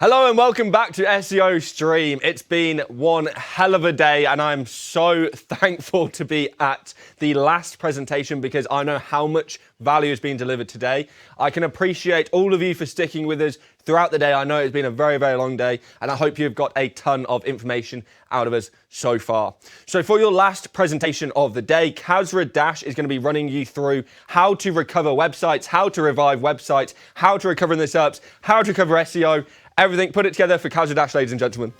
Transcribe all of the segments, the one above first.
Hello and welcome back to SEO Stream. It's been one hell of a day and I'm so thankful to be at the last presentation because I know how much value is being delivered today. I can appreciate all of you for sticking with us throughout the day. I know it's been a very, very long day and I hope you've got a ton of information out of us so far. So for your last presentation of the day, Kasra Dash is going to be running you through how to recover websites, how to revive websites, how to recover in the SERPs, how to recover SEO, everything. Put it together for Kasra Dash, ladies and gentlemen.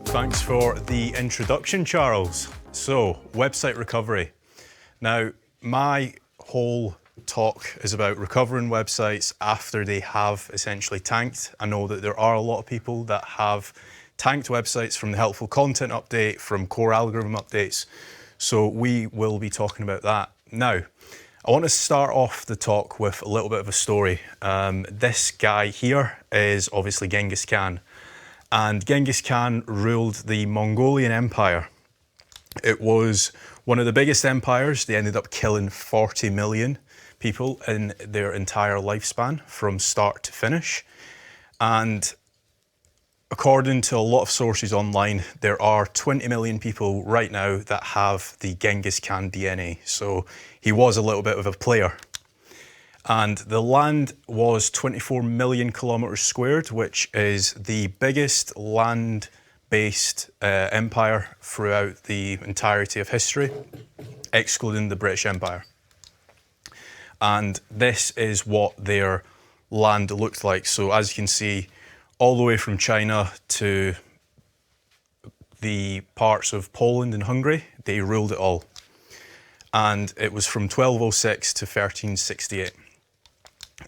Thanks for the introduction, Charles. So, website recovery. Now, my whole talk is about recovering websites after they have essentially tanked. I know that there are a lot of people that have tanked websites from the helpful content update, from core algorithm updates. So we will be talking about that. Now, I want to start off the talk with a little bit of a story. This guy here is obviously Genghis Khan. And Genghis Khan ruled the Mongolian Empire. It was one of the biggest empires. They ended up killing 40 million people in their entire lifespan from start to finish. And according to a lot of sources online, there are 20 million people right now that have the Genghis Khan DNA. So he was a little bit of a player. And the land was 24 million kilometers squared, which is the biggest land-based empire throughout the entirety of history, excluding the British Empire. And this is what their land looked like. So as you can see, all the way from China to the parts of Poland and Hungary, they ruled it all. And it was from 1206 to 1368.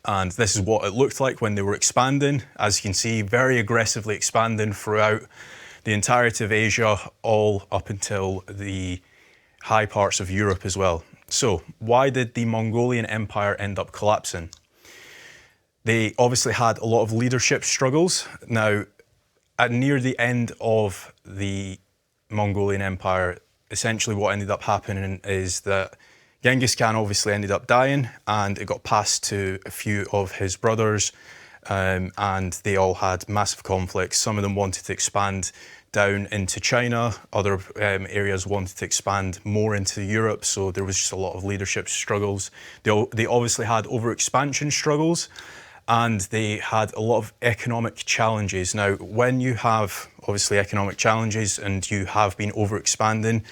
And this is what it looked like when they were expanding. As you can see, very aggressively expanding throughout the entirety of Asia, all up until the high parts of Europe as well. So why did the Mongolian Empire end up collapsing? They obviously had a lot of leadership struggles. Now, at near the end of the Mongolian Empire, essentially what ended up happening is that Genghis Khan obviously ended up dying and it got passed to a few of his brothers and they all had massive conflicts. Some of them wanted to expand down into China, other areas wanted to expand more into Europe, so there was just a lot of leadership struggles. They obviously had overexpansion struggles and they had a lot of economic challenges. Now, when you have obviously economic challenges and you have been overexpanding,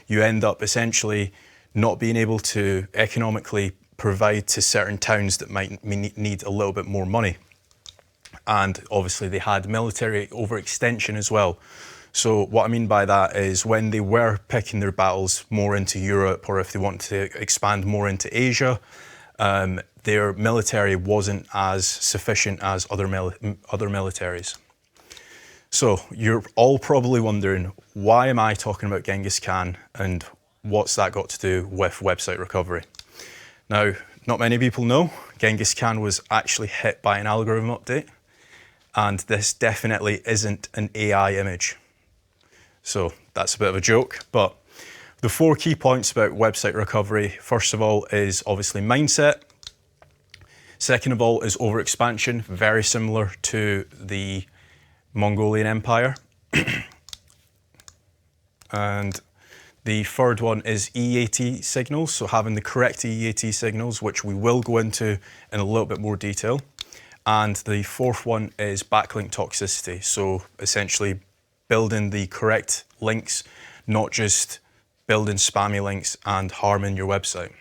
you end up essentially not being able to economically provide to certain towns that might need a little bit more money. And obviously they had military overextension as well. So what I mean by that is when they were picking their battles more into Europe, or if they wanted to expand more into Asia, their military wasn't as sufficient as other militaries. So you're all probably wondering, why am I talking about Genghis Khan and what's that got to do with website recovery? Now, not many people know, Genghis Khan was actually hit by an algorithm update, and this definitely isn't an AI image. So that's a bit of a joke, but the 4 key points about website recovery, first of all, is obviously mindset. Second of all is overexpansion, very similar to the Mongolian Empire. And the third one is EAT signals, so having the correct EAT signals, which we will go into in a little bit more detail. And the fourth one is backlink toxicity, so essentially building the correct links, not just building spammy links and harming your website.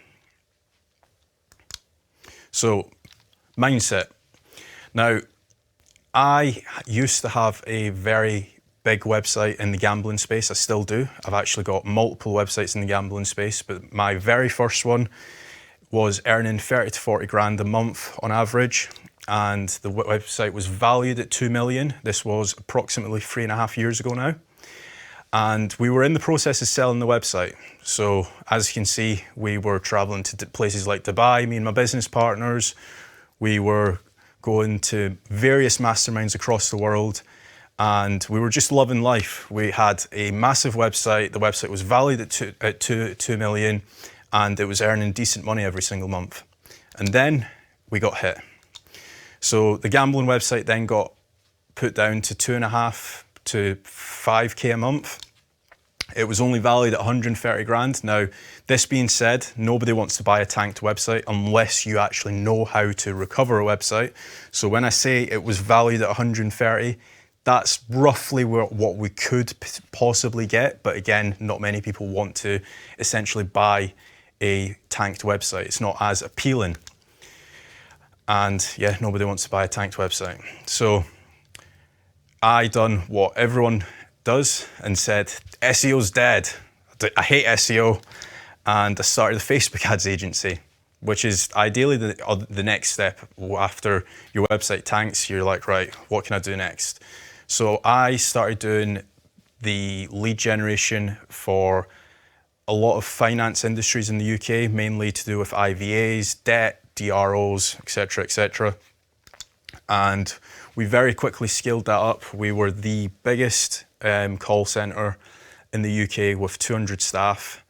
So, mindset. Now, I used to have a very big website in the gambling space. I still do. I've actually got multiple websites in the gambling space, but my very first one was earning 30 to 40 grand a month on average. And the website was valued at 2 million. This was approximately 3.5 years ago now. And we were in the process of selling the website. So as you can see, we were traveling to places like Dubai, me and my business partners. We were going to various masterminds across the world. And we were just loving life. We had a massive website. The website was valued at 2 million, and it was earning decent money every single month. And then we got hit. So the gambling website then got put down to 2.5 to 5K a month. It was only valued at 130 grand. Now, this being said, nobody wants to buy a tanked website unless you actually know how to recover a website. So when I say it was valued at 130, that's roughly what we could possibly get. But again, not many people want to essentially buy a tanked website. It's not as appealing. And yeah, nobody wants to buy a tanked website. So I done what everyone does and said, SEO's dead. I hate SEO. And I started a Facebook ads agency, which is ideally the next step after your website tanks. You're like, right, what can I do next? So I started doing the lead generation for a lot of finance industries in the UK, mainly to do with IVAs, debt, DROs, etc., etc. And we very quickly scaled that up. We were the biggest call center in the UK with 200 staff.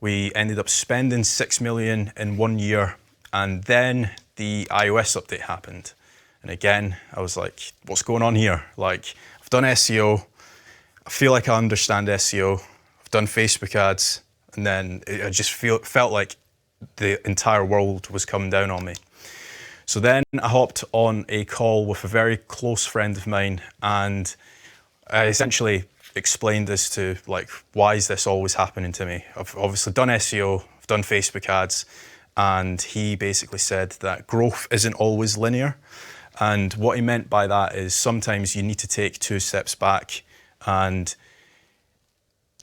We ended up spending 6 million in 1 year, and then the iOS update happened. And again, I was like, what's going on here? Like, I've done SEO. I feel like I understand SEO. I've done Facebook ads, and then I just felt like the entire world was coming down on me. So then I hopped on a call with a very close friend of mine, and I essentially explained this to, like, why is this always happening to me? I've obviously done SEO, I've done Facebook ads, and he basically said that growth isn't always linear. And what he meant by that is sometimes you need to take 2 steps back and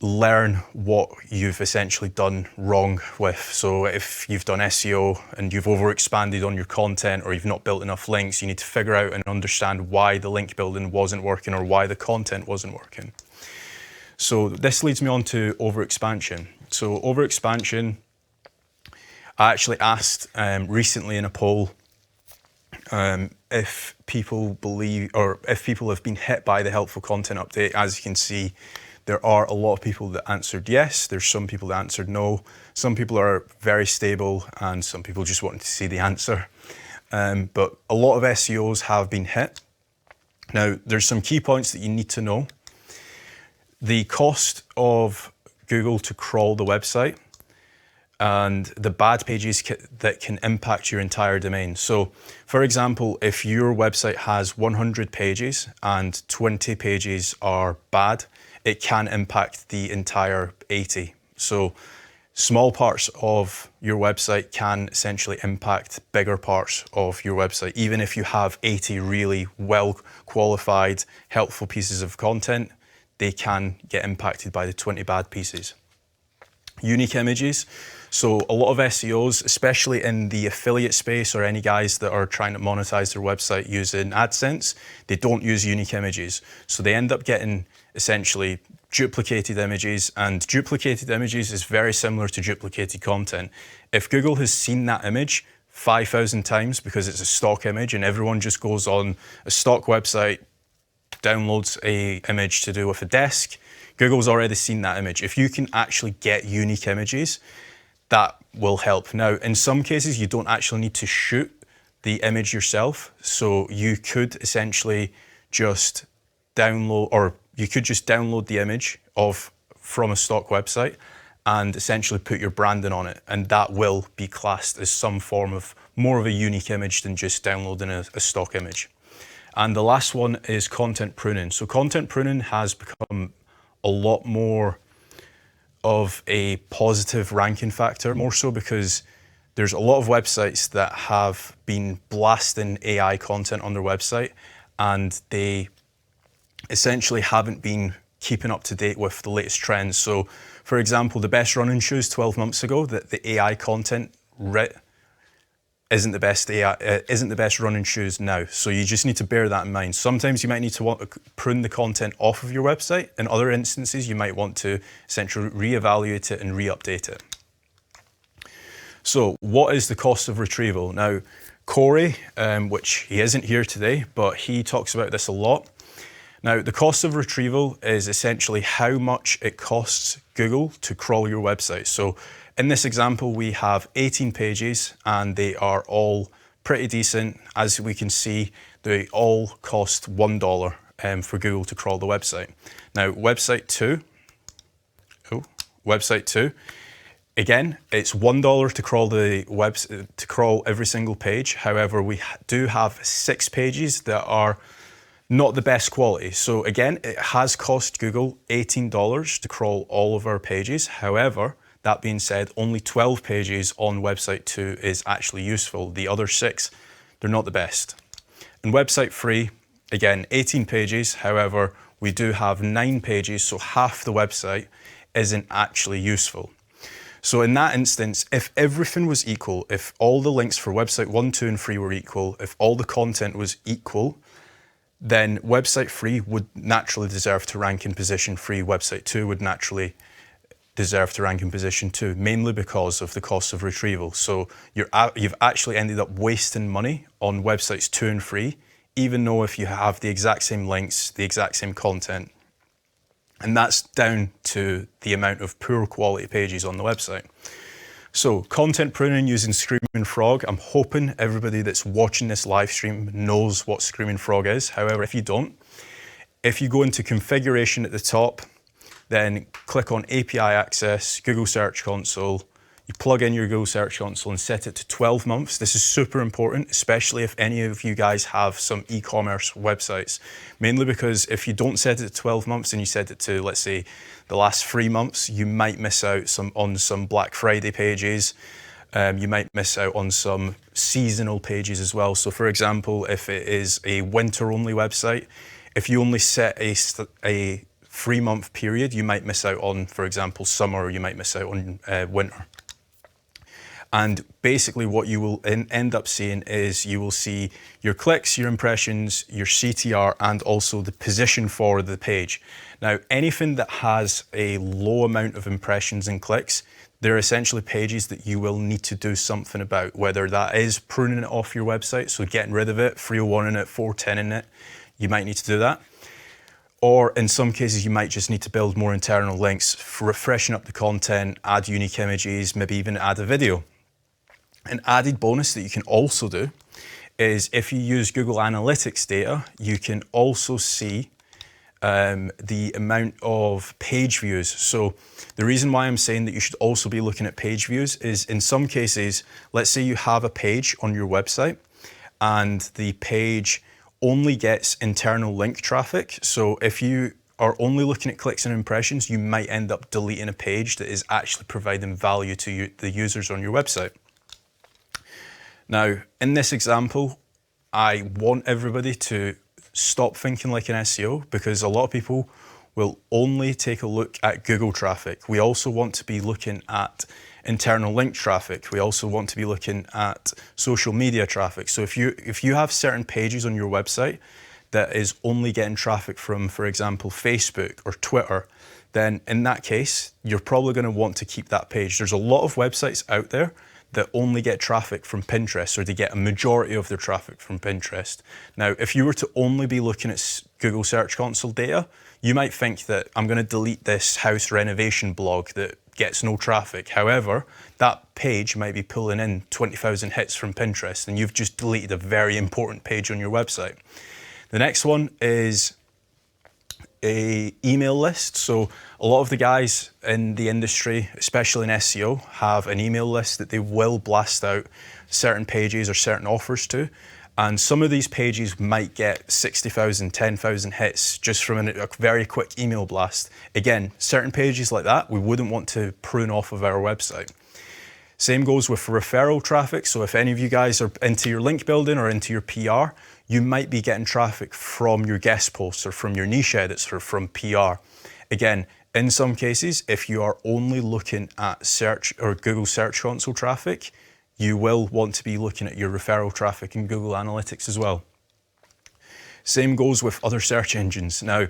learn what you've essentially done wrong with. So if you've done SEO and you've overexpanded on your content, or you've not built enough links, you need to figure out and understand why the link building wasn't working or why the content wasn't working. So this leads me on to overexpansion. So overexpansion, I actually asked recently in a poll if people believe, or if people have been hit by the helpful content update. As you can see, there are a lot of people that answered yes. There's some people that answered no. Some people are very stable, and some people just wanted to see the answer. But a lot of SEOs have been hit. Now, there's some key points that you need to know. The cost of Google to crawl the website, and the bad pages that can impact your entire domain. So, for example, if your website has 100 pages and 20 pages are bad, it can impact the entire 80. So small parts of your website can essentially impact bigger parts of your website. Even if you have 80 really well qualified, helpful pieces of content, they can get impacted by the 20 bad pieces. Unique images. So a lot of SEOs, especially in the affiliate space, or any guys that are trying to monetize their website using AdSense, they don't use unique images. So they end up getting essentially duplicated images, and duplicated images is very similar to duplicated content. If Google has seen that image 5,000 times because it's a stock image, and everyone just goes on a stock website, downloads a image to do with a desk, Google's already seen that image. If you can actually get unique images, that will help. Now, in some cases, you don't actually need to shoot the image yourself. So you could essentially just download the image from a stock website and essentially put your branding on it. And that will be classed as some form of more of a unique image than just downloading a stock image. And the last one is content pruning. So content pruning has become a lot more of a positive ranking factor, more so because there's a lot of websites that have been blasting AI content on their website, and they essentially haven't been keeping up to date with the latest trends. So, for example, the best running shoes 12 months ago, that the AI content isn't the best running shoes now. So you just need to bear that in mind. Sometimes you might need to want to prune the content off of your website. In other instances, you might want to essentially reevaluate it and re-update it. So what is the cost of retrieval? Now, Corey, which he isn't here today, but he talks about this a lot. Now, the cost of retrieval is essentially how much it costs Google to crawl your website. So in this example, we have 18 pages and they are all pretty decent. As we can see, they all cost $1 for Google to crawl the website. Now, website two, again, it's $1 to crawl the to crawl every single page. However, we do have 6 pages that are not the best quality. So again, it has cost Google $18 to crawl all of our pages. However, that being said, only 12 pages on website 2 is actually useful. The other 6, they're not the best. And website 3, again, 18 pages. However, we do have 9 pages, so half the website isn't actually useful. So in that instance, if everything was equal, if all the links for website 1, 2, and 3 were equal, if all the content was equal, then website 3 would naturally deserve to rank in position 3. Website 2 would naturally deserve to rank in position 2, mainly because of the cost of retrieval. So you've actually ended up wasting money on websites 2 and 3, even though if you have the exact same links, the exact same content. And that's down to the amount of poor quality pages on the website. So content pruning using Screaming Frog. I'm hoping everybody that's watching this live stream knows what Screaming Frog is. However, if you don't, if you go into configuration at the top, then click on API access, Google Search Console, you plug in your Google Search Console and set it to 12 months. This is super important, especially if any of you guys have some e-commerce websites. Mainly because if you don't set it to 12 months and you set it to, let's say, the last 3 months, you might miss out on some Black Friday pages. You might miss out on some seasonal pages as well. So for example, if it is a winter-only website, if you only set a 3-month period, you might miss out on, for example, summer, or you might miss out on winter. And basically what you will end up seeing is you will see your clicks, your impressions, your CTR, and also the position for the page. Now, anything that has a low amount of impressions and clicks, they're essentially pages that you will need to do something about, whether that is pruning it off your website, so getting rid of it, 301 in it, 410 in it, you might need to do that. Or in some cases, you might just need to build more internal links, freshen up the content, add unique images, maybe even add a video. An added bonus that you can also do is if you use Google Analytics data, you can also see the amount of page views. So the reason why I'm saying that you should also be looking at page views is in some cases, let's say you have a page on your website and the page only gets internal link traffic. So if you are only looking at clicks and impressions, you might end up deleting a page that is actually providing value to the users on your website. Now, in this example, I want everybody to stop thinking like an SEO, because a lot of people will only take a look at Google traffic. We also want to be looking at internal link traffic. We also want to be looking at social media traffic. So if you have certain pages on your website that is only getting traffic from, for example, Facebook or Twitter, then in that case, you're probably going to want to keep that page. There's a lot of websites out there that only get traffic from Pinterest, or they get a majority of their traffic from Pinterest. Now, if you were to only be looking at Google Search Console data, you might think that I'm going to delete this house renovation blog that gets no traffic. However, that page might be pulling in 20,000 hits from Pinterest, and you've just deleted a very important page on your website. The next one is an email list. So a lot of the guys in the industry, especially in SEO, have an email list that they will blast out certain pages or certain offers to. And some of these pages might get 60,000, 10,000 hits just from a very quick email blast. Again, certain pages like that, we wouldn't want to prune off of our website. Same goes with referral traffic. So if any of you guys are into your link building or into your PR, you might be getting traffic from your guest posts or from your niche edits or from PR. Again, in some cases, if you are only looking at search or Google Search Console traffic, you will want to be looking at your referral traffic in Google Analytics as well. Same goes with other search engines. Now,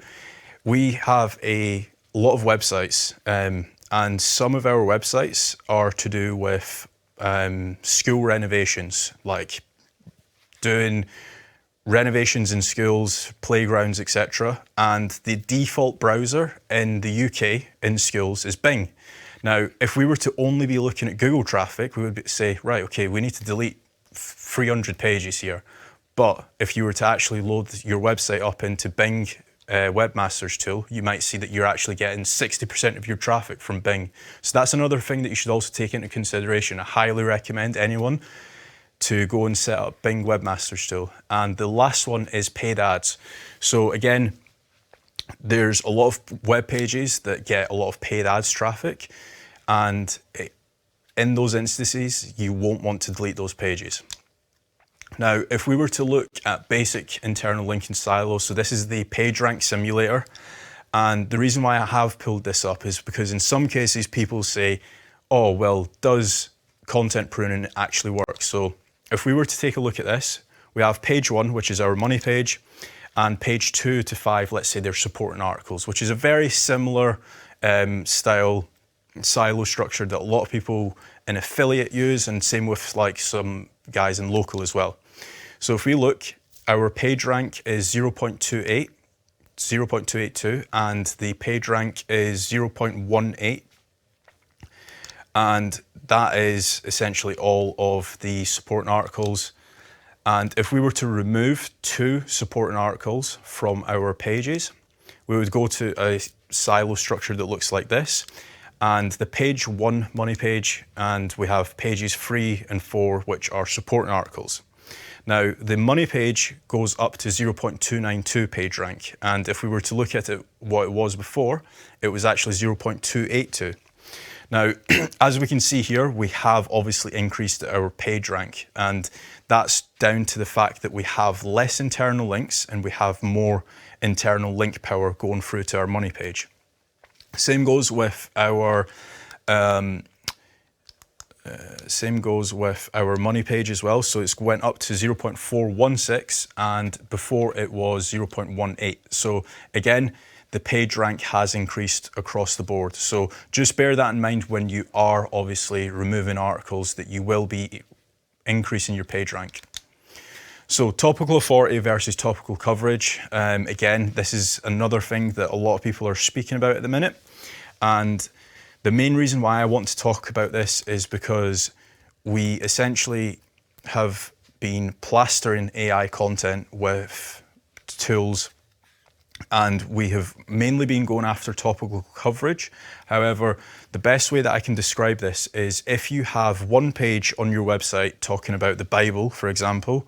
we have a lot of websites, and some of our websites are to do with school renovations, like doing renovations in schools, playgrounds, etc. And the default browser in the UK in schools is Bing. Now, if we were to only be looking at Google traffic, we would say, right, okay, we need to delete 300 pages here. But if you were to actually load your website up into Bing Webmasters tool, you might see that you're actually getting 60% of your traffic from Bing. So that's another thing that you should also take into consideration. I highly recommend anyone to go and set up Bing Webmasters tool. And the last one is paid ads. So again, there's a lot of web pages that get a lot of paid ads traffic, and in those instances, you won't want to delete those pages. Now, if we were to look at basic internal linking silos, so this is the PageRank simulator, and the reason why I have pulled this up is because in some cases people say, oh, well, does content pruning actually work? So if we were to take a look at this, we have page 1, which is our money page, and page 2 to 5, let's say they're supporting articles, which is a very similar style silo structure that a lot of people in affiliate use, and same with like some guys in local as well. So if we look, our page rank is 0.82, and the page rank is 0.18. And that is essentially all of the supporting articles. And if we were to remove 2 supporting articles from our pages, we would go to a silo structure that looks like this. And the page 1 money page, and we have pages 3 and 4, which are supporting articles. Now, the money page goes up to 0.292 page rank. And if we were to look at it, what it was before, it was actually 0.282. Now, as we can see here, we have obviously increased our page rank, and that's down to the fact that we have less internal links and we have more internal link power going through to our money page. Same goes with our money page as well. So it's went up to 0.416, and before it was 0.18. So again, the page rank has increased across the board. So just bear that in mind when you are obviously removing articles, that you will be increasing your page rank. So topical authority versus topical coverage. Again, this is another thing that a lot of people are speaking about at the minute. And the main reason why I want to talk about this is because we essentially have been plastering AI content with tools, and we have mainly been going after topical coverage. However, the best way that I can describe this is if you have one page on your website talking about the Bible, for example,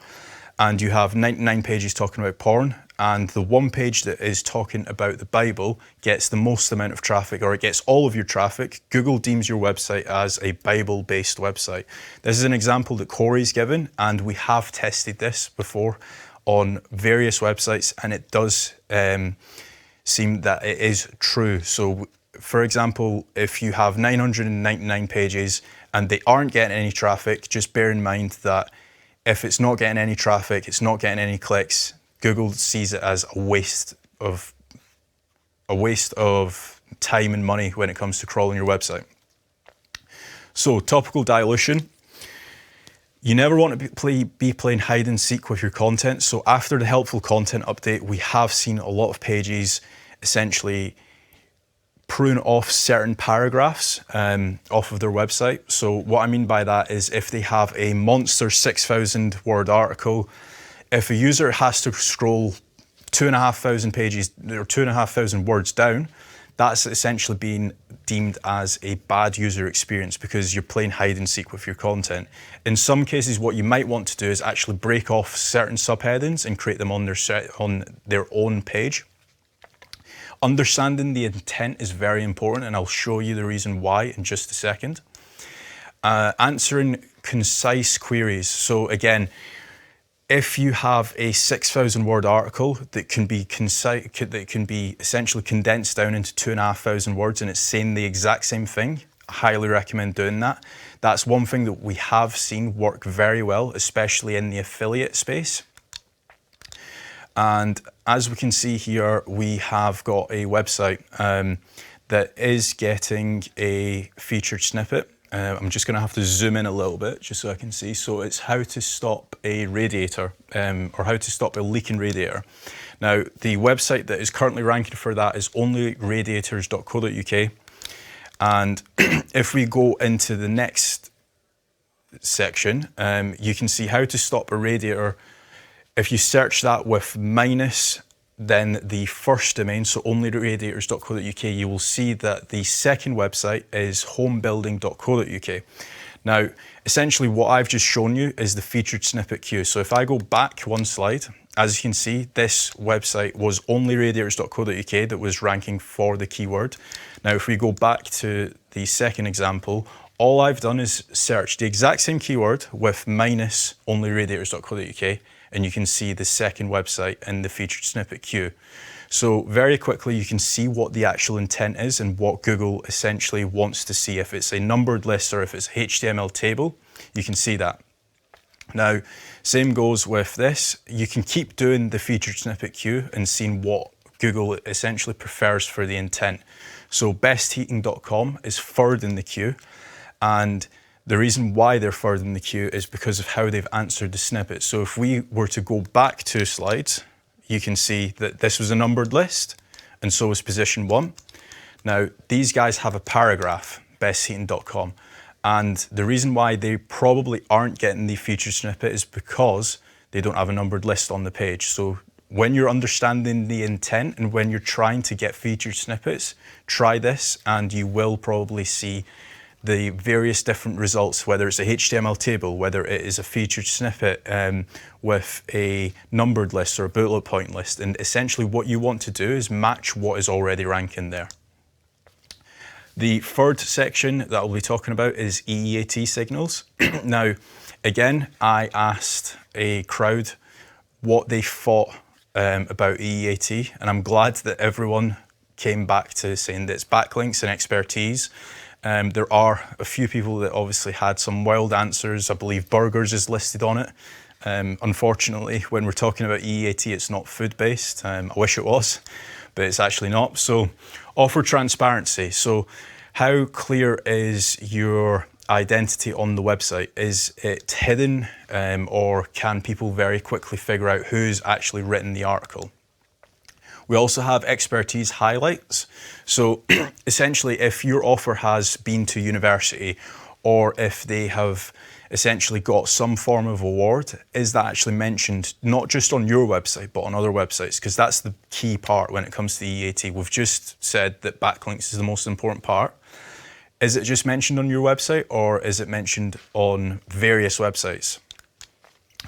and you have 99 pages talking about porn, and the one page that is talking about the Bible gets the most amount of traffic, or it gets all of your traffic, Google deems your website as a Bible-based website. This is an example that Corey's given, and we have tested this before on various websites, and it does seem that it is true. So for example, if you have 999 pages and they aren't getting any traffic, just bear in mind that if it's not getting any traffic, it's not getting any clicks, Google sees it as a waste of time and money when it comes to crawling your website. So topical dilution. You never want to be playing hide and seek with your content. So after the helpful content update, we have seen a lot of pages essentially prune off certain paragraphs off of their website. So what I mean by that is if they have a monster 6,000 word article, if a user has to scroll 2,500 pages or 2,500 words down, that's essentially being deemed as a bad user experience because you're playing hide and seek with your content. In some cases, what you might want to do is actually break off certain subheadings and create them on their own page. Understanding the intent is very important, and I'll show you the reason why in just a second. Answering concise queries. So again, if you have a 6,000 word article that can be concise, that can be essentially condensed down into 2,500 words, and it's saying the exact same thing, I highly recommend doing that. That's one thing that we have seen work very well, especially in the affiliate space. And as we can see here, we have got a website that is getting a featured snippet. I'm just going to have to zoom in a little bit just so I can see. So it's how to stop a radiator or how to stop a leaking radiator. Now, the website that is currently ranking for that is onlyradiators.co.uk. And if we go into the next section, you can see how to stop a radiator. If you search that with minus, then the first domain, so onlyradiators.co.uk, you will see that the second website is homebuilding.co.uk. Now, essentially what I've just shown you is the featured snippet queue. So if I go back one slide, as you can see, this website was onlyradiators.co.uk that was ranking for the keyword. Now, if we go back to the second example, all I've done is search the exact same keyword with minus onlyradiators.co.uk, and you can see the second website in the featured snippet queue. So very quickly, you can see what the actual intent is and what Google essentially wants to see. If it's a numbered list or if it's a HTML table, you can see that. Now, same goes with this. You can keep doing the featured snippet queue and seeing what Google essentially prefers for the intent. So bestheating.com is third in the queue, and the reason why they're third in the queue is because of how they've answered the snippet. So if we were to go back 2 slides, you can see that this was a numbered list, and so was position 1. Now, these guys have a paragraph, bestheating.com, and the reason why they probably aren't getting the featured snippet is because they don't have a numbered list on the page. So when you're understanding the intent and when you're trying to get featured snippets, try this and you will probably see the various different results, whether it's a HTML table, whether it is a featured snippet with a numbered list or a bullet point list. And essentially what you want to do is match what is already ranking there. The third section that I'll be talking about is EEAT signals. Now, again, I asked a crowd what they thought about EEAT, and I'm glad that everyone came back to saying that it's backlinks and expertise. There are a few people that obviously had some wild answers. I believe burgers is listed on it. Unfortunately, when we're talking about EEAT, it's not food-based. I wish it was, but it's actually not. So offer transparency. So how clear is your identity on the website? Is it hidden, or can people very quickly figure out who's actually written the article? We also have expertise highlights. So essentially, if your offer has been to university or if they have essentially got some form of award, is that actually mentioned not just on your website, but on other websites? Because that's the key part when it comes to EAT. We've just said that backlinks is the most important part. Is it just mentioned on your website or is it mentioned on various websites?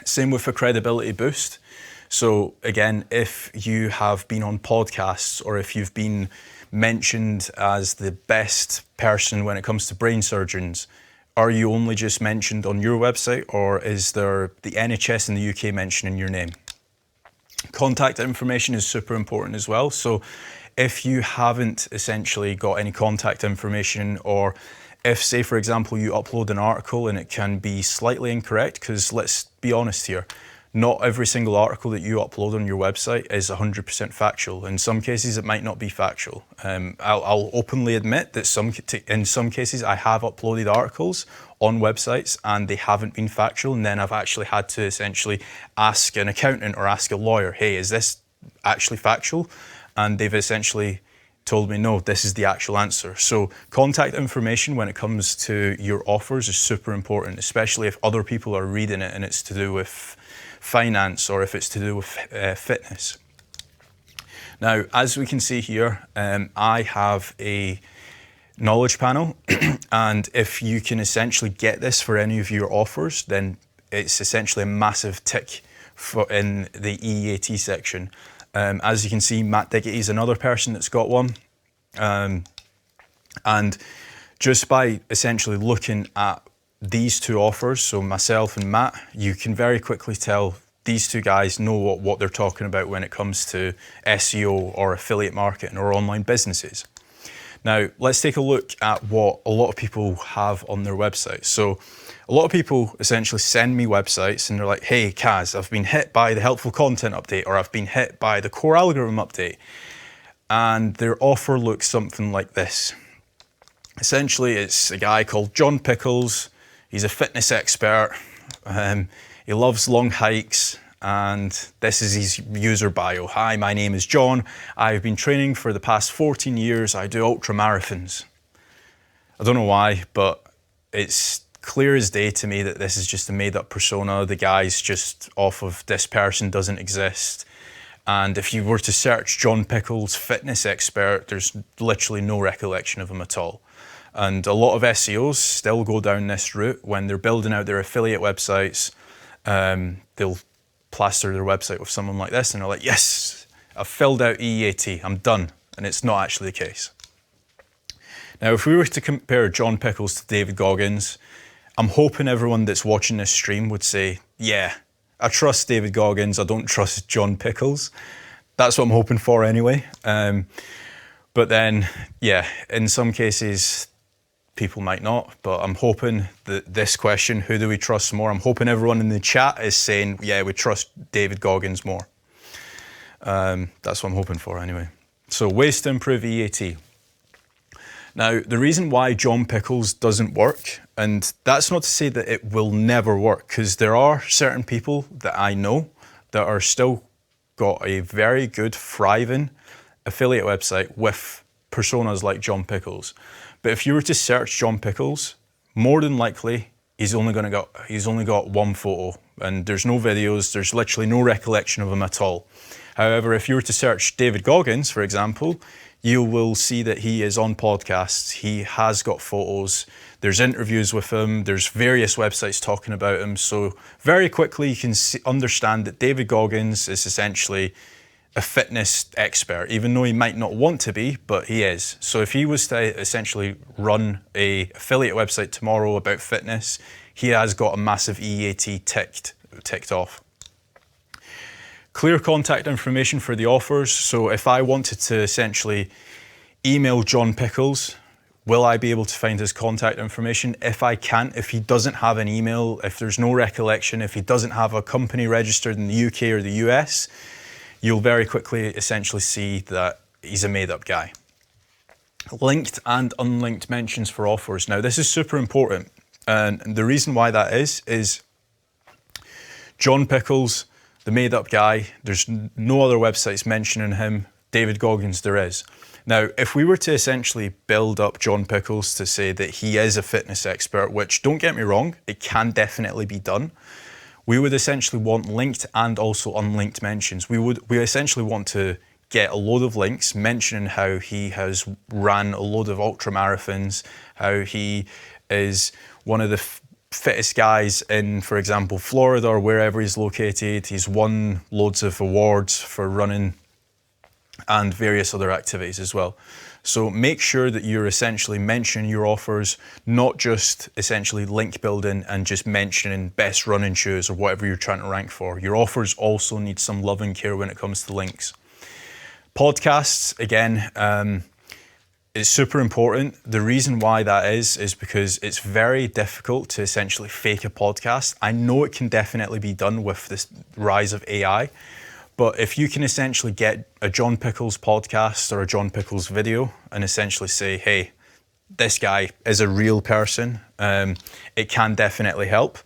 Same with a credibility boost. So again, if you have been on podcasts or if you've been mentioned as the best person when it comes to brain surgeons, are you only just mentioned on your website or is there the NHS in the UK mentioning your name? Contact information is super important as well. So if you haven't essentially got any contact information, or if, say, for example, you upload an article and it can be slightly incorrect, because let's be honest here, not every single article that you upload on your website is 100% factual. In some cases, it might not be factual. I'll openly admit that in some cases, I have uploaded articles on websites and they haven't been factual, and then I've actually had to essentially ask an accountant or ask a lawyer, hey, is this actually factual? And they've essentially told me, no, this is the actual answer. So contact information when it comes to your offers is super important, especially if other people are reading it and it's to do with finance or if it's to do with fitness. Now, as we can see here, I have a knowledge panel, and if you can essentially get this for any of your offers, then it's essentially a massive tick in the EEAT section. As you can see, Matt Diggity is another person that's got one. And just by essentially looking at these two offers, so myself and Matt, you can very quickly tell these two guys know what they're talking about when it comes to SEO or affiliate marketing or online businesses. Now, let's take a look at what a lot of people have on their websites. So a lot of people essentially send me websites and they're like, hey, Kaz, I've been hit by the helpful content update, or I've been hit by the core algorithm update. And their offer looks something like this. Essentially, it's a guy called John Pickles. He's a fitness expert. He loves long hikes. And this is his user bio. Hi, my name is John. I've been training for the past 14 years. I do ultra marathons. I don't know why, but it's clear as day to me that this is just a made up persona. The guy's just off of this person, doesn't exist. And if you were to search John Pickles fitness expert, there's literally no recollection of him at all. And a lot of SEOs still go down this route when they're building out their affiliate websites. They'll plaster their website with someone like this and they're like, yes, I've filled out EAT, I'm done. And it's not actually the case. Now, if we were to compare John Pickles to David Goggins, I'm hoping everyone that's watching this stream would say, yeah, I trust David Goggins, I don't trust John Pickles. That's what I'm hoping for anyway. But then, yeah, in some cases, people might not, but I'm hoping that this question, who do we trust more? I'm hoping everyone in the chat is saying, yeah, we trust David Goggins more. That's what I'm hoping for anyway. So ways to improve EAT. Now, the reason why John Pickles doesn't work, and that's not to say that it will never work, because there are certain people that I know that are still got a very good, thriving affiliate website with personas like John Pickles. But if you were to search John Pickles, more than likely, he's only got one photo, and there's no videos, there's literally no recollection of him at all. However, if you were to search David Goggins, for example, you will see that he is on podcasts, he has got photos, there's interviews with him, there's various websites talking about him. So very quickly you can understand that David Goggins is essentially a fitness expert, even though he might not want to be, but he is. So if he was to essentially run a affiliate website tomorrow about fitness, he has got a massive EAT ticked off. Clear contact information for the offers. So if I wanted to essentially email John Pickles, will I be able to find his contact information? If I can't, if he doesn't have an email, if there's no recollection, if he doesn't have a company registered in the UK or the US, you'll very quickly essentially see that he's a made up guy. Linked and unlinked mentions for offers. Now this is super important. And the reason why that is John Pickles, the made up guy, there's no other websites mentioning him. David Goggins, there is. Now, if we were to essentially build up John Pickles to say that he is a fitness expert, which don't get me wrong, it can definitely be done. We would essentially want linked and also unlinked mentions. We essentially want to get a load of links mentioning how he has ran a load of ultra marathons, how he is one of the fittest guys in, for example, Florida or wherever he's located. He's won loads of awards for running and various other activities as well. So make sure that you're essentially mentioning your offers, not just essentially link building and just mentioning best running shoes or whatever you're trying to rank for. Your offers also need some love and care when it comes to links. Podcasts, again, it's super important. The reason why that is because it's very difficult to essentially fake a podcast. I know it can definitely be done with this rise of AI, but if you can essentially get a John Pickles podcast or a John Pickles video and essentially say, hey, this guy is a real person, it can definitely help.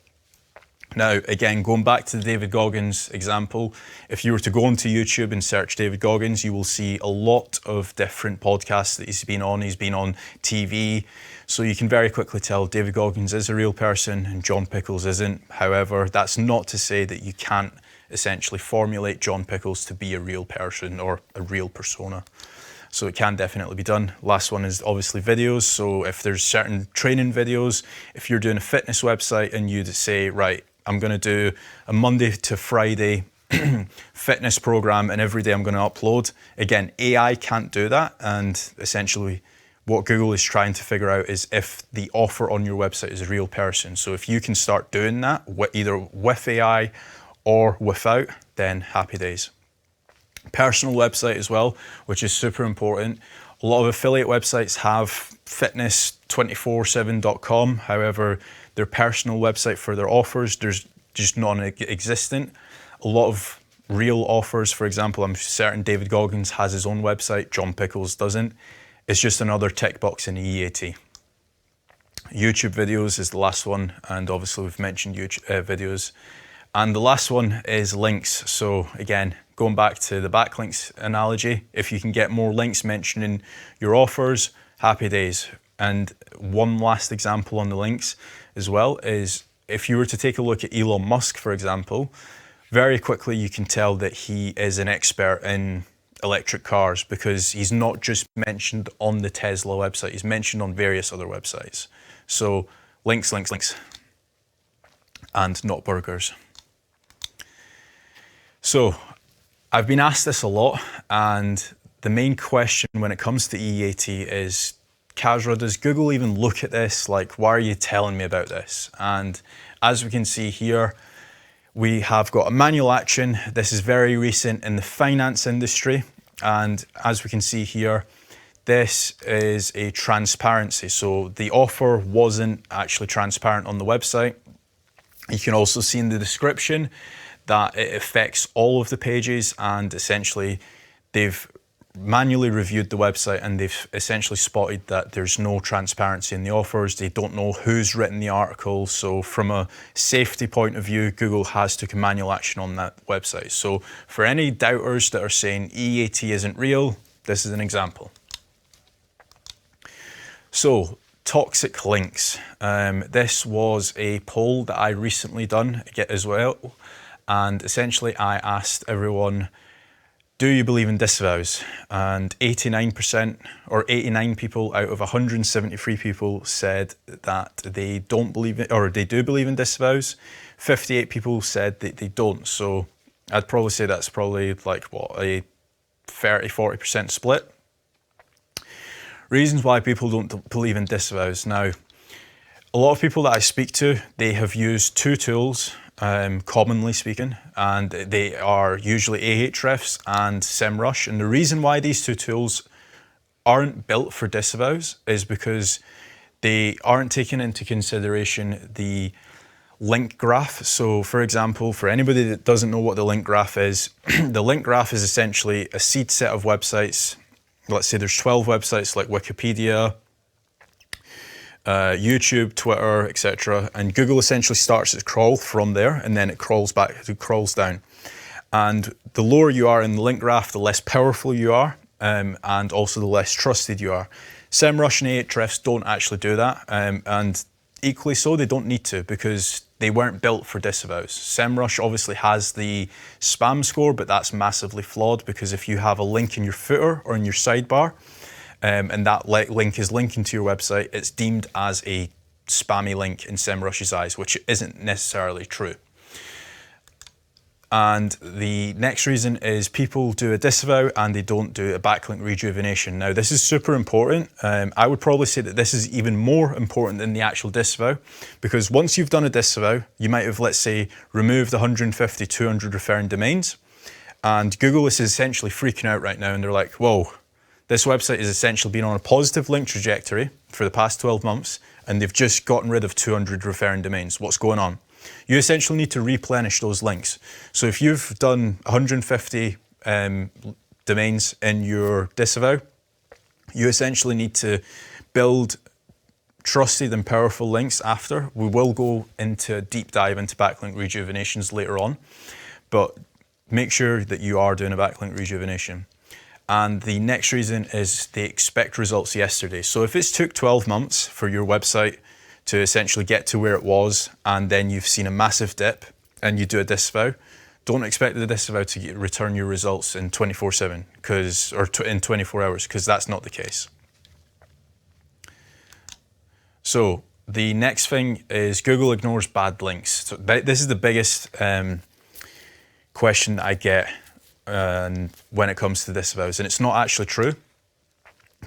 Now, again, going back to the David Goggins example, if you were to go onto YouTube and search David Goggins, you will see a lot of different podcasts that he's been on. He's been on TV, so you can very quickly tell David Goggins is a real person and John Pickles isn't. However, that's not to say that you can't essentially formulate John Pickles to be a real person or a real persona. So it can definitely be done. Last one is obviously videos. So if there's certain training videos, if you're doing a fitness website and you say, right, I'm going to do a Monday to Friday fitness program and every day I'm going to upload. Again, AI can't do that. And essentially what Google is trying to figure out is if the offer on your website is a real person. So if you can start doing that, either with AI or without, then happy days. Personal website as well, which is super important. A lot of affiliate websites have fitness247.com. However, their personal website for their offers, there's just non-existent. A lot of real offers, for example, I'm certain David Goggins has his own website, John Pickles doesn't. It's just another tick box in the EAT. YouTube videos is the last one, and obviously we've mentioned YouTube videos. And the last one is links. So again, going back to the backlinks analogy, if you can get more links mentioning your offers, happy days. And one last example on the links as well is if you were to take a look at Elon Musk, for example, very quickly you can tell that he is an expert in electric cars because he's not just mentioned on the Tesla website, he's mentioned on various other websites. So links, links, links, and not burgers. So I've been asked this a lot, and the main question when it comes to EAT is, Kasra, does Google even look at this? Like, why are you telling me about this? And as we can see here, we have got a manual action. This is very recent in the finance industry. And as we can see here, this is a transparency. So the offer wasn't actually transparent on the website. You can also see in the description that it affects all of the pages, and essentially they've manually reviewed the website and they've essentially spotted that there's no transparency in the offers. They don't know who's written the article. So from a safety point of view, Google has taken manual action on that website. So for any doubters that are saying EAT isn't real, this is an example. So toxic links. This was a poll that I recently done as well. And essentially I asked everyone, do you believe in disavows? And 89% or 89 people out of 173 people said that they don't believe it, or they do believe in disavows. 58 people said that they don't. So I'd probably say that's probably like what, a 30-40% split. Reasons why people don't believe in disavows. Now, a lot of people that I speak to, they have used two tools, commonly speaking, and they are usually Ahrefs and SEMrush. And the reason why these two tools aren't built for disavows is because they aren't taking into consideration the link graph. So for example, for anybody that doesn't know what the link graph is, the link graph is essentially a seed set of websites. Let's say there's 12 websites like Wikipedia, YouTube, Twitter, etc. And Google essentially starts its crawl from there, and then it crawls back, it crawls down. And the lower you are in the link graph, the less powerful you are, and also the less trusted you are. SEMrush and Ahrefs don't actually do that, and equally so, they don't need to, because they weren't built for disavows. SEMrush obviously has the spam score, but that's massively flawed, because if you have a link in your footer or in your sidebar, and that link is linking to your website, it's deemed as a spammy link in SEMrush's eyes, which isn't necessarily true. And the next reason is people do a disavow and they don't do a backlink rejuvenation. Now, this is super important. I would probably say that this is even more important than the actual disavow, because once you've done a disavow, you might have, let's say, removed 150, 200 referring domains, and Google is essentially freaking out right now, and they're like, whoa, this website has essentially been on a positive link trajectory for the past 12 months, and they've just gotten rid of 200 referring domains. What's going on? You essentially need to replenish those links. So if you've done 150 domains in your disavow, you essentially need to build trusted and powerful links after. We will go into a deep dive into backlink rejuvenations later on, but make sure that you are doing a backlink rejuvenation. And the next reason is they expect results yesterday. So if it's took 12 months for your website to essentially get to where it was, and then you've seen a massive dip and you do a disavow, don't expect the disavow to return your results in 24/7 in 24 hours, because that's not the case. So the next thing is Google ignores bad links. So this is the biggest question that I get when it comes to disavows, and it's not actually true.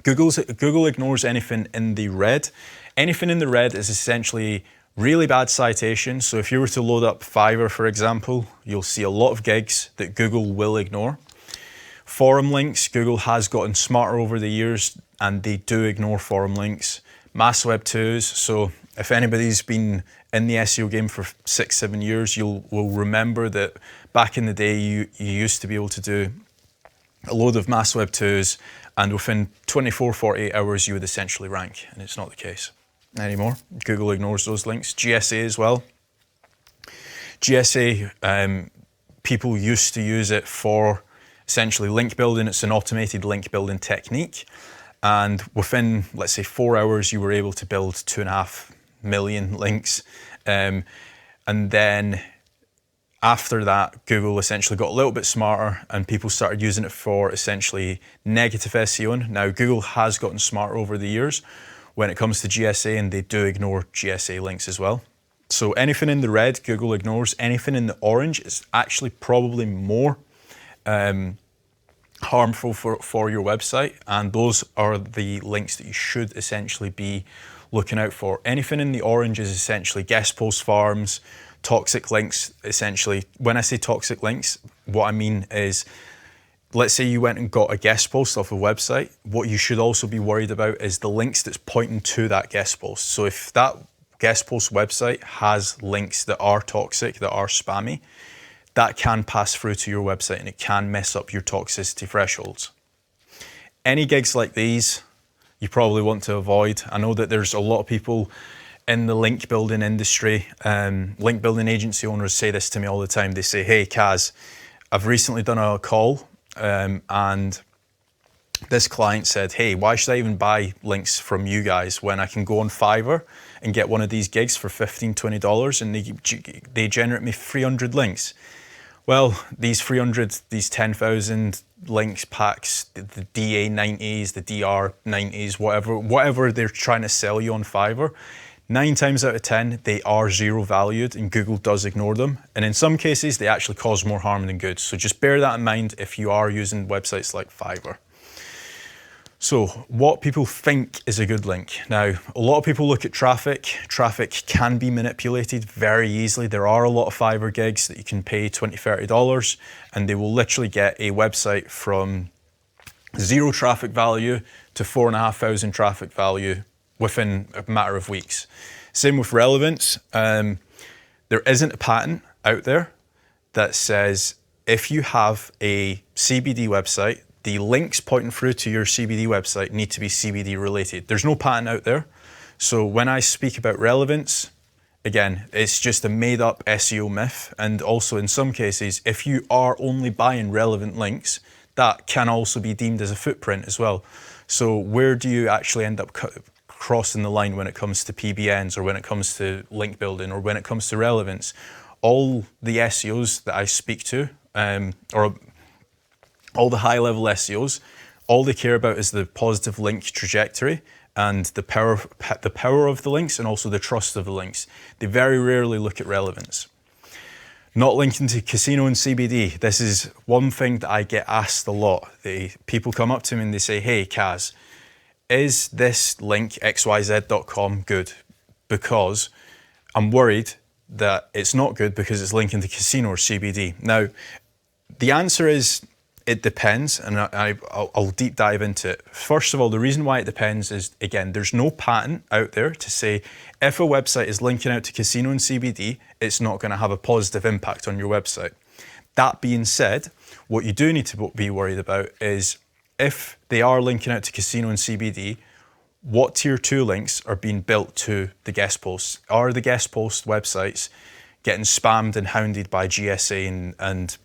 Google ignores anything in the red. Anything in the red is essentially really bad citation. So if you were to load up Fiverr, for example, you'll see a lot of gigs that Google will ignore. Forum links, Google has gotten smarter over the years, and they do ignore forum links. Mass Web 2s, so if anybody's been in the SEO game for 6-7 years, will remember that back in the day, you used to be able to do a load of Mass Web 2s, and within 24-48 hours, you would essentially rank, and it's not the case anymore. Google ignores those links. GSA as well. GSA, people used to use it for essentially link building. It's an automated link building technique. and within, let's say, 4 hours, you were able to build 2.5 million links. And then after that, Google essentially got a little bit smarter and people started using it for essentially negative SEO. Now, Google has gotten smarter over the years when it comes to GSA, and they do ignore GSA links as well. So anything in the red, Google ignores. Anything in the orange is actually probably more harmful for your website, and those are the links that you should essentially be looking out for. Anything in the orange is essentially guest post farms, toxic links. Essentially, when I say toxic links, what I mean is, let's say you went and got a guest post off a website. What you should also be worried about is the links that's pointing to that guest post. So if that guest post website has links that are toxic, that are spammy, that can pass through to your website and it can mess up your toxicity thresholds. Any gigs like these, you probably want to avoid. I know that there's a lot of people in the link building industry, link building agency owners say this to me all the time. They say, hey, Kaz, I've recently done a call and this client said, hey, why should I even buy links from you guys when I can go on Fiverr and get one of these gigs for $15, $20 and they generate me 300 links? Well, these 300, these 10,000 links packs, the DA90s, the DR90s, whatever they're trying to sell you on Fiverr, 9 times out of 10, they are zero valued and Google does ignore them. And in some cases, they actually cause more harm than good. So just bear that in mind if you are using websites like Fiverr. So what people think is a good link. Now, a lot of people look at traffic. Traffic can be manipulated very easily. There are a lot of Fiverr gigs that you can pay $20, $30 and they will literally get a website from 0 traffic value to 4,500 traffic value within a matter of weeks. Same with relevance. There isn't a patent out there that says if you have a CBD website, the links pointing through to your CBD website need to be CBD related. There's no patent out there. So when I speak about relevance, again, it's just a made up SEO myth. And also in some cases, if you are only buying relevant links, that can also be deemed as a footprint as well. So where do you actually end up crossing the line when it comes to PBNs or when it comes to link building or when it comes to relevance? All the SEOs that I speak to, or all the high level SEOs, all they care about is the positive link trajectory and the power of the links and also the trust of the links. They very rarely look at relevance. Not linking to casino and CBD. This is one thing that I get asked a lot. People come up to me and they say, hey, Kaz, is this link xyz.com good? Because I'm worried that it's not good because it's linking to casino or CBD. Now, the answer is it depends, and I'll deep dive into it. First of all, the reason why it depends is, again, there's no patent out there to say if a website is linking out to casino and CBD, it's not going to have a positive impact on your website. That being said, what you do need to be worried about is if they are linking out to casino and CBD, what tier 2 links are being built to the guest posts? Are the guest post websites getting spammed and hounded by GSA and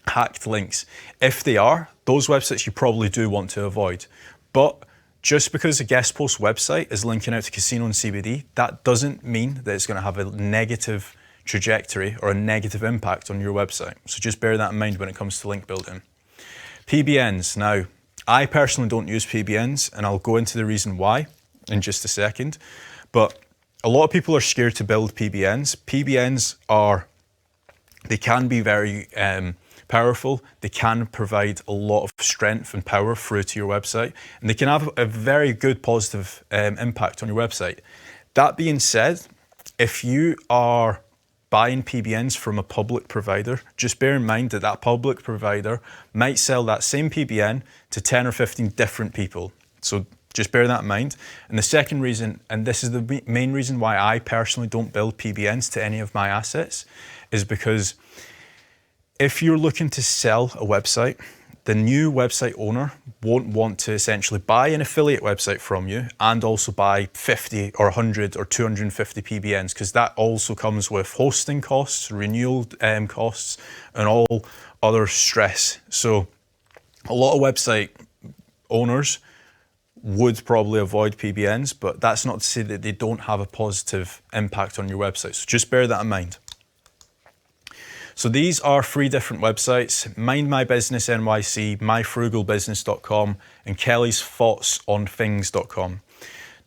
hacked links? If they are, those websites you probably do want to avoid. But just because a guest post website is linking out to casino and CBD, that doesn't mean that it's going to have a negative trajectory or a negative impact on your website. So just bear that in mind when it comes to link building. PBNs. Now, I personally don't use PBNs, and I'll go into the reason why in just a second. But a lot of people are scared to build PBNs. PBNs they can be very powerful. They can provide a lot of strength and power through to your website, and they can have a very good positive impact on your website. That being said, if you are buying PBNs from a public provider, just bear in mind that that public provider might sell that same PBN to 10 or 15 different people. So just bear that in mind. And the second reason, and this is the main reason why I personally don't build PBNs to any of my assets, is because if you're looking to sell a website, the new website owner won't want to essentially buy an affiliate website from you and also buy 50 or 100 or 250 PBNs, because that also comes with hosting costs, renewal costs, and all other stress. So a lot of website owners would probably avoid PBNs, but that's not to say that they don't have a positive impact on your website. So just bear that in mind. So these are 3 different websites: Mind My Business NYC, myfrugalbusiness.com, and kellysthoughtsonthings.com.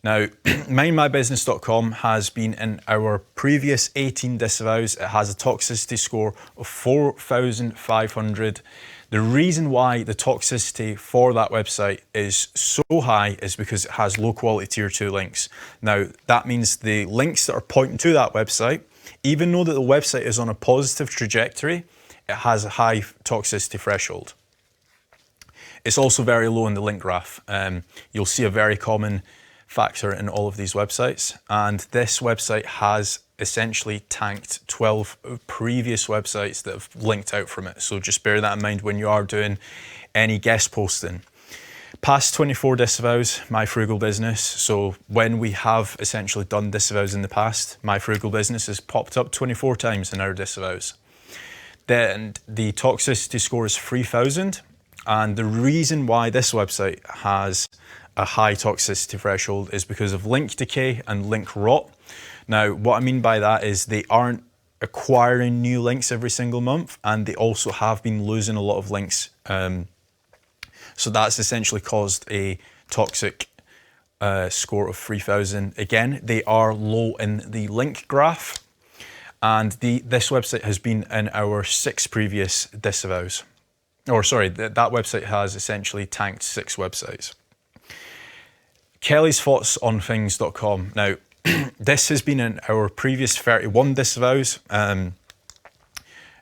Now, mindmybusiness.com has been in our previous 18 disavows. It has a toxicity score of 4,500. The reason why the toxicity for that website is so high is because it has low quality tier 2 links. Now, that means the links that are pointing to that website, even though that the website is on a positive trajectory, it has a high toxicity threshold. It's also very low in the link graph. You'll see a very common factor in all of these websites, and this website has essentially tanked 12 previous websites that have linked out from it. So just bear that in mind when you are doing any guest posting. Past 24 disavows, My Frugal Business. So when we have essentially done disavows in the past, My Frugal Business has popped up 24 times in our disavows. Then the toxicity score is 3,000. And the reason why this website has a high toxicity threshold is because of link decay and link rot. Now, what I mean by that is they aren't acquiring new links every single month, and they also have been losing a lot of links. So that's essentially caused a toxic score of 3,000. Again, they are low in the link graph, and this website has been in our 6 previous disavows. Or sorry, that website has essentially tanked 6 websites. kellysthoughtsonthings.com. Now, this has been in our previous 31 disavows. It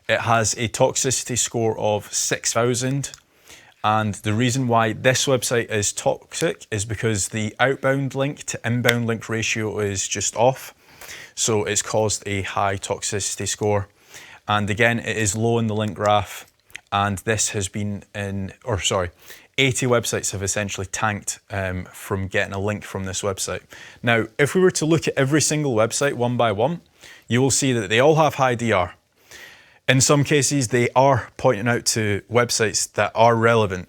has a toxicity score of 6,000. And the reason why this website is toxic is because the outbound link to inbound link ratio is just off. So it's caused a high toxicity score. And again, it is low in the link graph. And this has been 80 websites have essentially tanked from getting a link from this website. Now, if we were to look at every single website one by one, you will see that they all have high DR. In some cases, they are pointing out to websites that are relevant,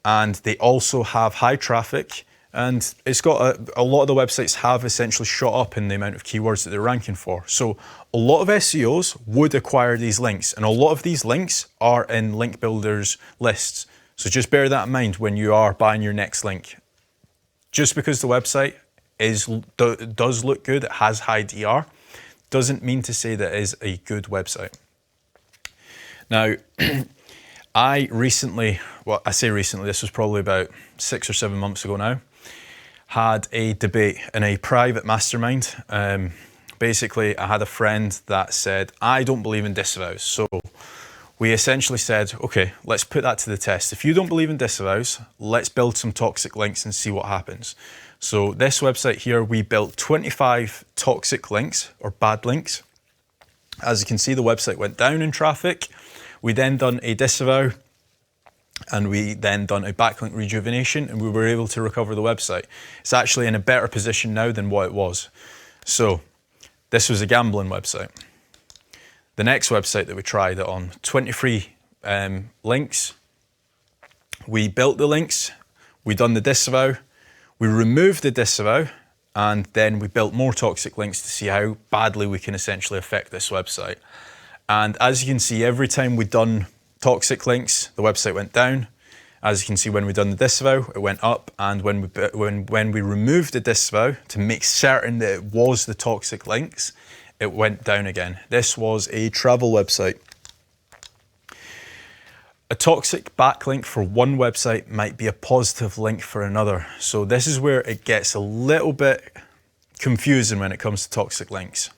and they also have high traffic, and it's got a lot of the websites have essentially shot up in the amount of keywords that they're ranking for. So a lot of SEOs would acquire these links, and a lot of these links are in link builders lists. So just bear that in mind when you are buying your next link. Just because the website does look good, it has high DR, doesn't mean to say that it is a good website. Now, I recently, well, I say recently, this was probably about 6 or 7 months ago now, had a debate in a private mastermind. Basically, I had a friend that said, I don't believe in disavows. So we essentially said, okay, let's put that to the test. If you don't believe in disavows, let's build some toxic links and see what happens. So this website here, we built 25 toxic links or bad links. As you can see, the website went down in traffic. We then done a disavow, and we then done a backlink rejuvenation, and we were able to recover the website. It's actually in a better position now than what it was. So this was a gambling website. The next website that we tried it on, 23 links. We built the links, we done the disavow, we removed the disavow, and then we built more toxic links to see how badly we can essentially affect this website. And as you can see, every time we done toxic links, the website went down. As you can see, when we done the disavow, it went up. And when we removed the disavow to make certain that it was the toxic links, it went down again. This was a travel website. A toxic backlink for one website might be a positive link for another. So this is where it gets a little bit confusing when it comes to toxic links.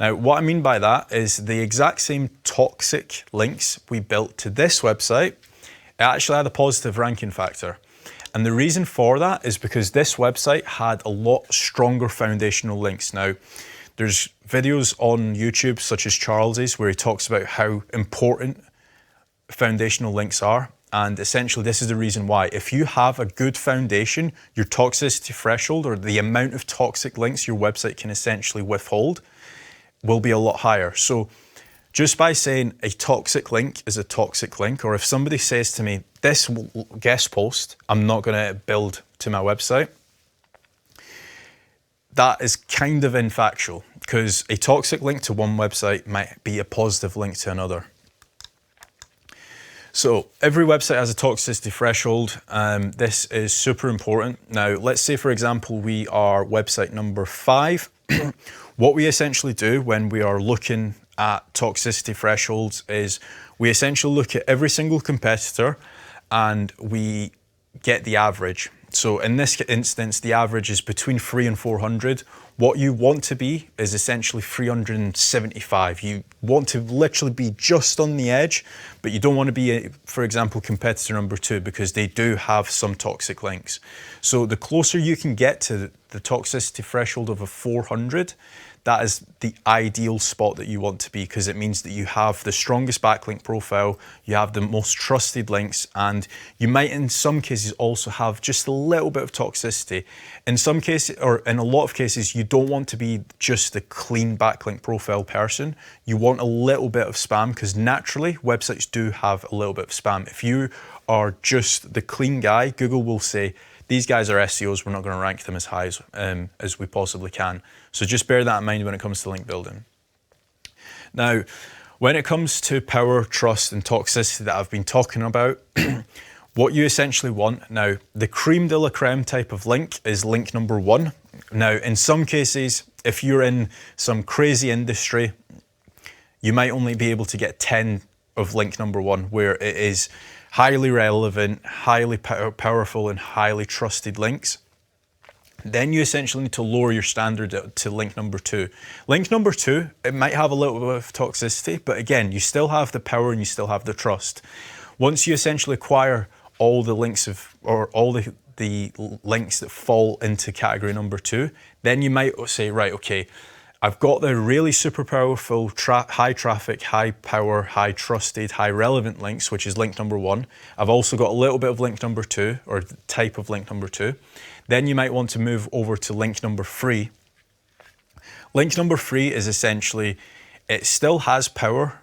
Now, what I mean by that is the exact same toxic links we built to this website, it actually had a positive ranking factor. And the reason for that is because this website had a lot stronger foundational links. Now, there's videos on YouTube, such as Charles's, where he talks about how important foundational links are. And essentially, this is the reason why. If you have a good foundation, your toxicity threshold, or the amount of toxic links your website can essentially withhold, will be a lot higher. So just by saying a toxic link is a toxic link, or if somebody says to me, this guest post, I'm not going to build to my website, that is kind of infactual, because a toxic link to one website might be a positive link to another. So every website has a toxicity threshold. This is super important. Now, let's say, for example, we are website number 5. What we essentially do when we are looking at toxicity thresholds is we essentially look at every single competitor and we get the average. So in this instance, the average is between 300 and 400. What you want to be is essentially 375. You want to literally be just on the edge, but you don't want to be, for example, competitor number 2, because they do have some toxic links. So the closer you can get to the toxicity threshold of a 400, that is the ideal spot that you want to be, because it means that you have the strongest backlink profile, you have the most trusted links, and you might in some cases also have just a little bit of toxicity. In some cases, or in a lot of cases, you don't want to be just the clean backlink profile person. You want a little bit of spam, because naturally websites do have a little bit of spam. If you are just the clean guy, Google will say, these guys are SEOs, we're not going to rank them as high as we possibly can. So just bear that in mind when it comes to link building. Now, when it comes to power, trust, and toxicity that I've been talking about, what you essentially want, now, the creme de la creme type of link is link number 1. Now, in some cases, if you're in some crazy industry, you might only be able to get 10 of link number 1, where it is highly relevant, highly powerful, and highly trusted links. Then you essentially need to lower your standard to link number 2. Link number 2, it might have a little bit of toxicity, but again, you still have the power and you still have the trust. Once you essentially acquire all the links or all the links that fall into category number 2, then you might say, right, okay, I've got the really super powerful, high traffic, high power, high trusted, high relevant links, which is link number 1. I've also got a little bit of link number 2, or the type of link number 2. Then you might want to move over to link number 3. Link number 3 is essentially, it still has power,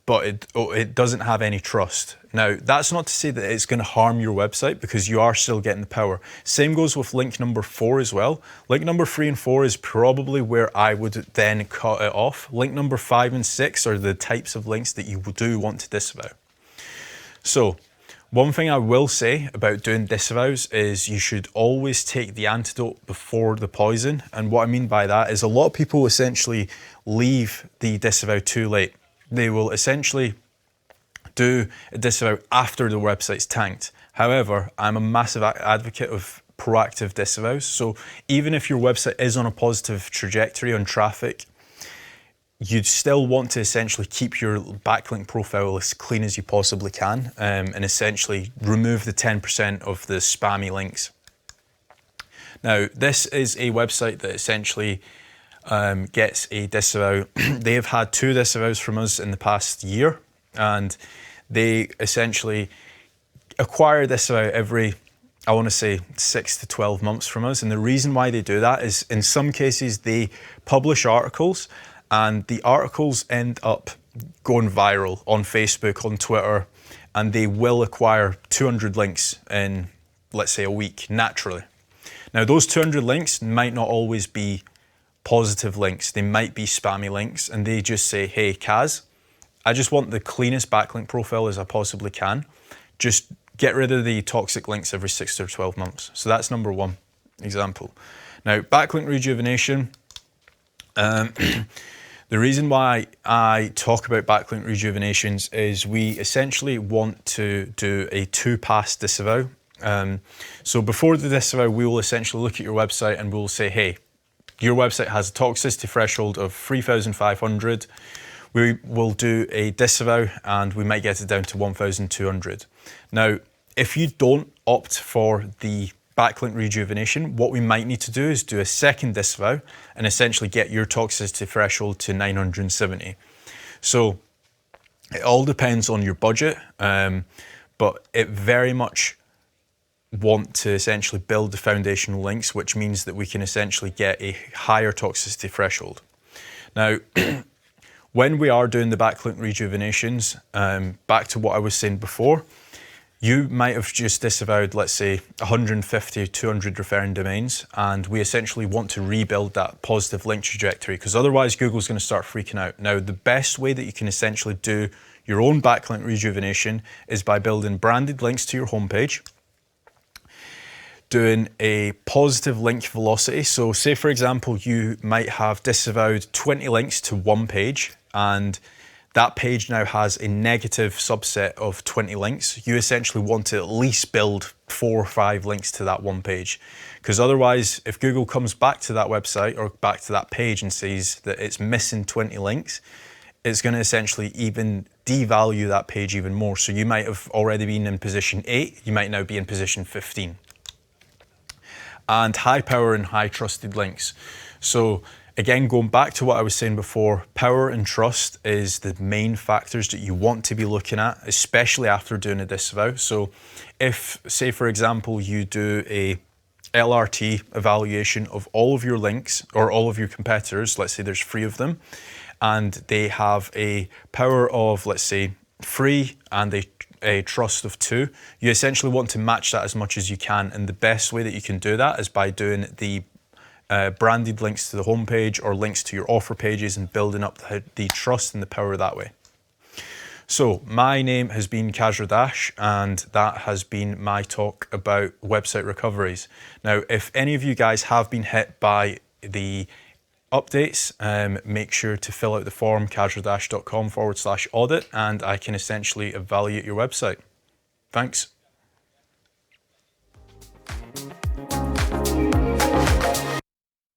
but it doesn't have any trust. Now, that's not to say that it's going to harm your website, because you are still getting the power. Same goes with link number 4 as well. Link number 3 and 4 is probably where I would then cut it off. Link number 5 and 6 are the types of links that you do want to disavow. So, one thing I will say about doing disavows is you should always take the antidote before the poison. And what I mean by that is a lot of people essentially leave the disavow too late. They will essentially do a disavow after the website's tanked. However, I'm a massive advocate of proactive disavows. So even if your website is on a positive trajectory on traffic, you'd still want to essentially keep your backlink profile as clean as you possibly can, and essentially remove the 10% of the spammy links. Now, this is a website that essentially gets a disavow. They have had 2 disavows from us in the past year, and they essentially acquire disavow every, I want to say, 6 to 12 months from us. And the reason why they do that is in some cases they publish articles, and the articles end up going viral on Facebook, on Twitter, and they will acquire 200 links in, let's say, a week, naturally. Now, those 200 links might not always be positive links. They might be spammy links, and they just say, hey, Kaz, I just want the cleanest backlink profile as I possibly can. Just get rid of the toxic links every 6 to 12 months. So that's number 1 example. Now, backlink rejuvenation. The reason why I talk about backlink rejuvenations is we essentially want to do a 2-pass disavow. So before the disavow, we will essentially look at your website and we'll say, hey, your website has a toxicity threshold of 3,500. We will do a disavow and we might get it down to 1,200. Now, if you don't opt for the backlink rejuvenation, what we might need to do is do a second disavow and essentially get your toxicity threshold to 970. So it all depends on your budget, but it very much want to essentially build the foundational links, which means that we can essentially get a higher toxicity threshold. Now, when we are doing the backlink rejuvenations, back to what I was saying before, You might have just disavowed, let's say, 150, 200 referring domains, and we essentially want to rebuild that positive link trajectory, because otherwise Google's going to start freaking out. Now, the best way that you can essentially do your own backlink rejuvenation is by building branded links to your homepage, doing a positive link velocity. So say, for example, you might have disavowed 20 links to one page, and that page now has a negative subset of 20 links. You essentially want to at least build 4 or 5 links to that one page. Because otherwise, if Google comes back to that website or back to that page and sees that it's missing 20 links, it's going to essentially even devalue that page even more. So you might have already been in position 8, you might now be in position 15. And high power and high trusted links. So again, going back to what I was saying before, power and trust is the main factors that you want to be looking at, especially after doing a disavow. So if, say for example, you do a LRT evaluation of all of your links or all of your competitors, let's say there's 3 of them, and they have a power of, let's say, 3 and a trust of 2, you essentially want to match that as much as you can. And the best way that you can do that is by doing the branded links to the homepage or links to your offer pages and building up the trust and the power that way. So my name has been Kasra Dash, and that has been my talk about website recoveries. Now, if any of you guys have been hit by the updates, make sure to fill out the form kasradash.com/audit, and I can essentially evaluate your website. Thanks.